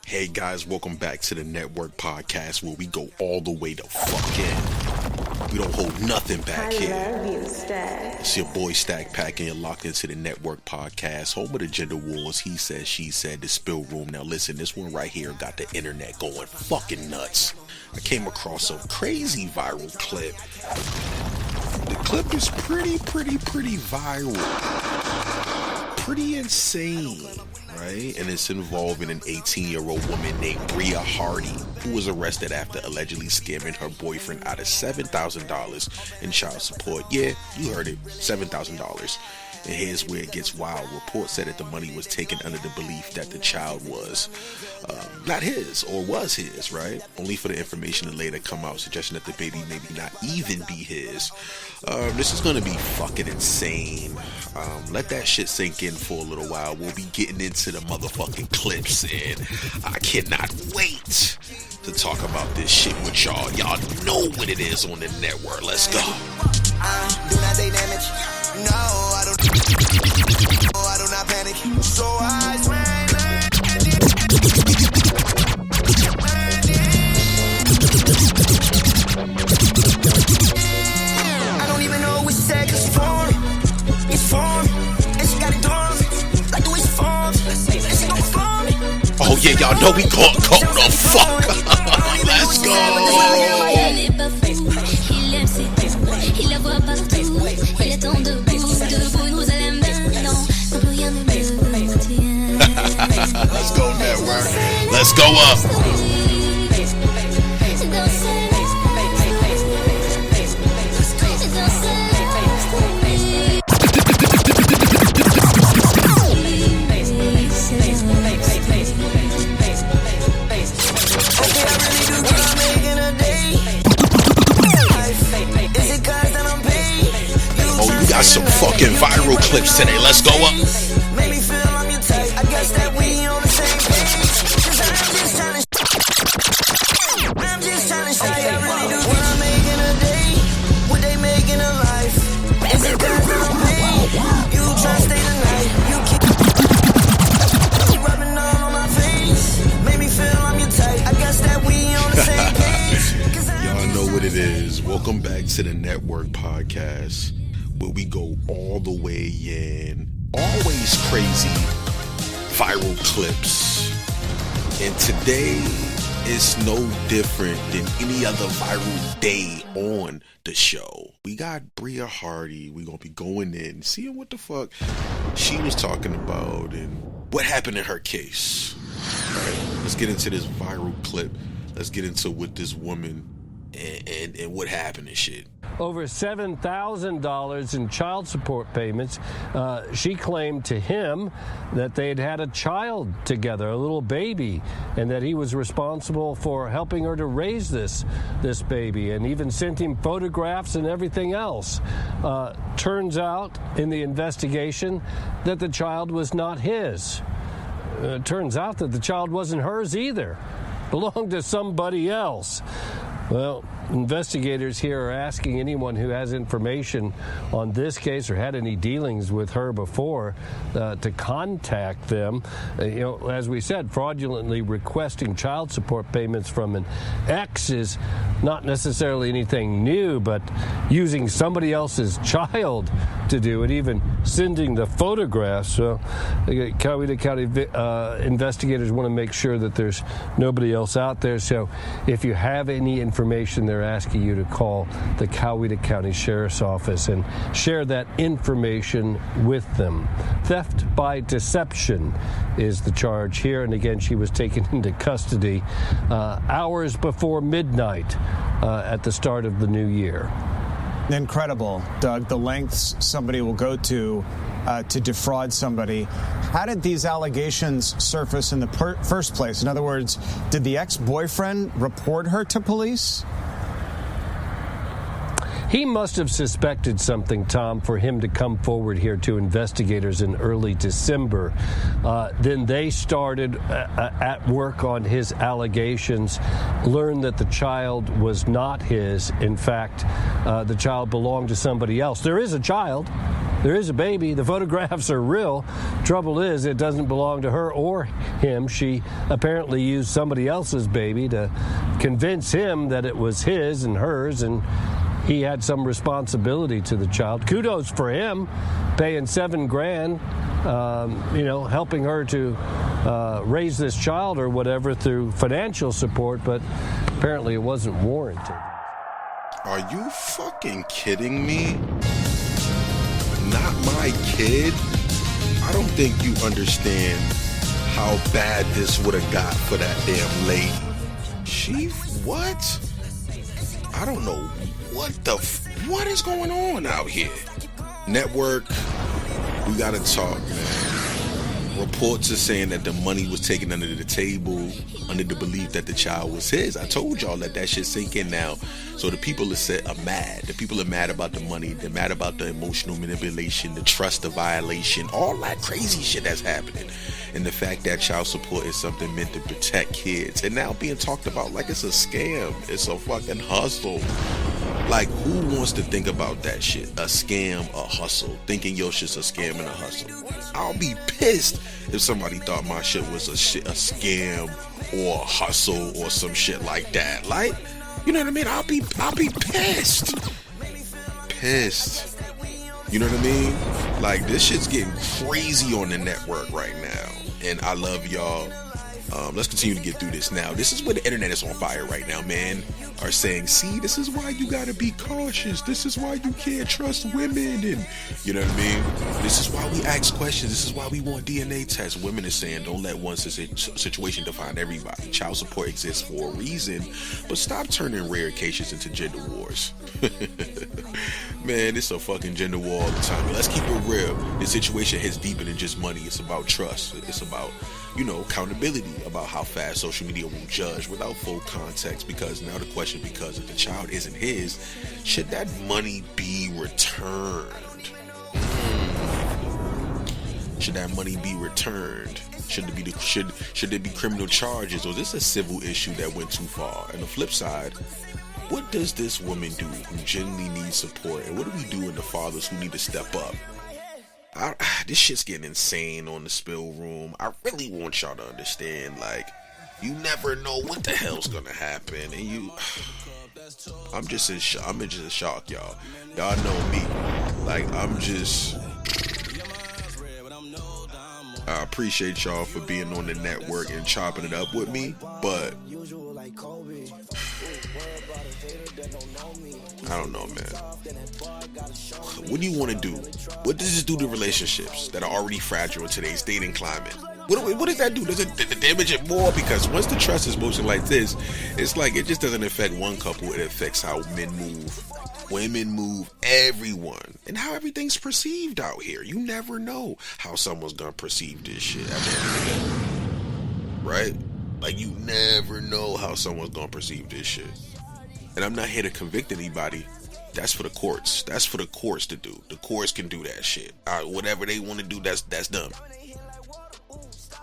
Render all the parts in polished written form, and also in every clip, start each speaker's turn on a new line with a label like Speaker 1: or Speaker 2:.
Speaker 1: Hey guys, welcome back to the Network Podcast where we go all the way to fuck in. We don't hold nothing back here.
Speaker 2: I love you, Stack.
Speaker 1: It's your boy Stackpack and you're locked into the Network Podcast, home of the Gender Warz, he said, she said, the spill room. Now listen, this one right here got the internet going fucking nuts. I came across a crazy viral clip. The clip is pretty viral. Pretty insane. Right? And it's involving an 18-year-old woman named Brya Hardy, who was arrested after allegedly scamming her boyfriend out of $7,000 in child support. Yeah, you heard it, $7,000. And here's where it gets wild. Reports said that the money was taken under the belief that the child was not his, or was his, right? Only for the information to later come out, suggesting that the baby maybe not even be his. This is going to be fucking insane. Let that shit sink in for a little while. We'll be getting into the motherfucking clips, and I cannot wait to talk about this shit with y'all. Y'all know what it is on the network. Let's go.
Speaker 3: Do not take damage. No, I don't. No, I do not panic. So I swing. I don't even know which tag is form. It's form. And she got it dorm. Like the way she forms. And she gon' form it.
Speaker 1: Oh yeah, y'all know we gon' go the fuck. Let's go. Let's go, network. Let's go up. Oh, you got some fucking viral clips today. Let's go up.
Speaker 3: Make me feel I'm your type. I guess that we on the same page. 'Cause I'm just trying to show you I really do. What I'm making a day, what they making a life. Is it cause that I'm paid? You try to stay the night. You keep rubbing on my face. Make me feel I'm your type. I guess that we on the same page.
Speaker 1: Y'all know what it is. Welcome back to the Network Podcast, where we go all the way in. Always crazy viral clips. And today is no different than any other viral day on the show. We got Brya Hardy. We're going to be going in, seeing what the fuck she was talking about and what happened in her case. All right, let's get into this viral clip. Let's get into what this woman and what happened and shit.
Speaker 4: Over $7,000 in child support payments. She claimed to him that they had had a child together, a little baby, and that he was responsible for helping her to raise this baby, and even sent him photographs and everything else. Turns out in the investigation that the child was not his. Turns out that the child wasn't hers either. Belonged to somebody else. Well, investigators here are asking anyone who has information on this case or had any dealings with her before to contact them. As we said, fraudulently requesting child support payments from an ex is not necessarily anything new, but using somebody else's child to do it, even sending the photographs. So, Coweta County investigators want to make sure that there's nobody else out there. So, if you have any information, they're asking you to call the Coweta County Sheriff's Office and share that information with them. Theft by deception is the charge here. And again, she was taken into custody hours before midnight at the start of the new year.
Speaker 5: Incredible, Doug, the lengths somebody will go to defraud somebody. How did these allegations surface in the first place? In other words, did the ex-boyfriend report her to police?
Speaker 4: He must have suspected something, Tom, for him to come forward here to investigators in early December. Then they started at work on his allegations, learned that the child was not his. In fact, the child belonged to somebody else. There is a child. there is a baby. The photographs are real. Trouble is, it doesn't belong to her or him. She apparently used somebody else's baby to convince him that it was his and hers, and he had some responsibility to the child. Kudos for him, paying $7,000, helping her to raise this child or whatever through financial support, but apparently it wasn't warranted.
Speaker 1: Are you fucking kidding me? Not my kid? I don't think you understand how bad this would have got for that damn lady. What? I don't know what is going on out here? Network, we gotta talk, man. Reports are saying that the money was taken under the table, under the belief that the child was his. I told y'all that shit sink in now. So the people are mad. The people are mad about the money. They're mad about the emotional manipulation, the trust violation, all that crazy shit that's happening. And the fact that child support is something meant to protect kids. And now being talked about like it's a scam. It's a fucking hustle. Like, who wants to think about that shit? A scam, a hustle. Thinking your shit's a scam and a hustle. I'll be pissed if somebody thought my shit was a scam or a hustle or some shit like that. Like, you know what I mean? I'll be pissed. Pissed. You know what I mean? Like, this shit's getting crazy on the network right now. And I love y'all. Let's continue to get through this now. This is where the internet is on fire right now, man. Are saying, see, this is why you gotta be cautious. This is why you can't trust women. And you know what I mean? This is why we ask questions. This is why we want DNA tests. Women are saying, don't let one situation define everybody. Child support exists for a reason, but stop turning rare cases into gender wars. Man, it's a fucking gender war all the time. Let's keep it real. This situation hits deeper than just money. It's about trust. It's about, accountability, about how fast social media will judge without full context. Because now the question becomes, if the child isn't his, should that money be returned? Should that money be returned? Should there be criminal charges, or is this a civil issue that went too far? And the flip side, what does this woman do who genuinely needs support? And what do we do in the fathers who need to step up? This shit's getting insane on the spill room. I really want y'all to understand, like, you never know what the hell's gonna happen. And I'm just in shock, y'all. Y'all know me. Like, I appreciate y'all for being on the network and chopping it up with me, but I don't know, man. What do you want to do? What does this do to relationships that are already fragile in today's dating climate? What does that do? Does it damage it more? Because once the trust is motion like this, it's like it just doesn't affect one couple. It affects how men move, women move, everyone, and how everything's perceived out here. You never know how someone's gonna perceive this shit at the end of the day, right? Like, you never know how someone's gonna perceive this shit. And I'm not here to convict anybody. That's for the courts. That's for the courts to do. The courts can do that shit. Whatever they want to do, that's them.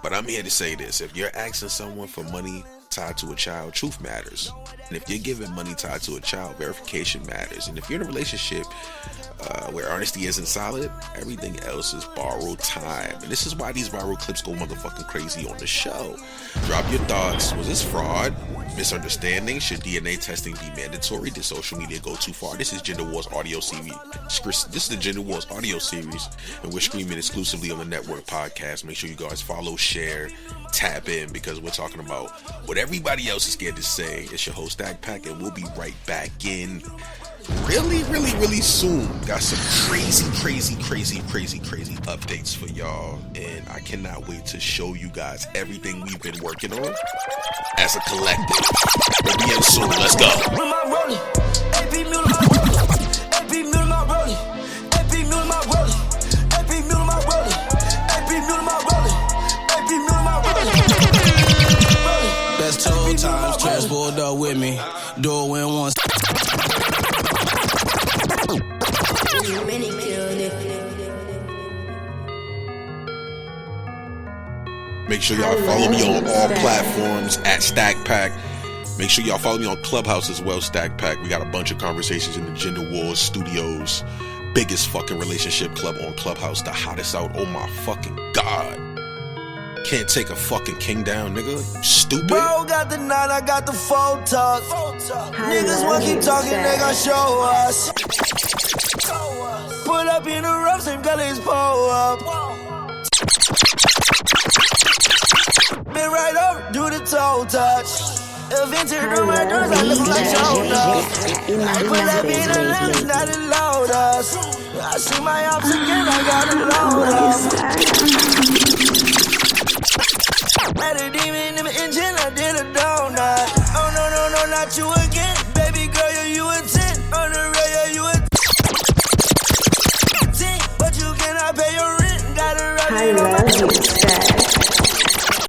Speaker 1: But I'm here to say this. If you're asking someone for money tied to a child, truth matters. And if you're giving money tied to a child, verification matters. And if you're in a relationship where honesty isn't solid, everything else is borrowed time. And this is why these viral clips go motherfucking crazy on the show. Drop your thoughts. Was this fraud? Misunderstanding? Should DNA testing be mandatory? Did social media go too far? This is Gender Warz Audio Series. This is the Gender Warz Audio Series, and we're streaming exclusively on the network podcast. Make sure you guys follow, share, tap in, because we're talking about what everybody else is scared to say. It's your host, Stackpack, and we'll be right back in really, really, really soon. Got some crazy updates for y'all, and I cannot wait to show you guys everything we've been working on as a collective. We'll be in soon. Let's go.
Speaker 2: That's 2 times transport up with me. Do it once.
Speaker 1: Make sure y'all follow me on all platforms at Stackpack. Make sure y'all follow me on Clubhouse as well, Stackpack. We got a bunch of conversations in the Gender Warz studios. biggest fucking relationship club on Clubhouse, the hottest out. Oh my fucking God. Can't take a fucking king down, nigga. Stupid.
Speaker 3: Bro got the 9, I got the 4 tuck. Niggas want keep talking, they gon' show us. Put up in the rough, same colors pull up. Been right up, do the toe touch. Eventually through my doors, I look like shoulder. I put up in the lens, not to load us. I see my ops again, I gotta load up. Let a demon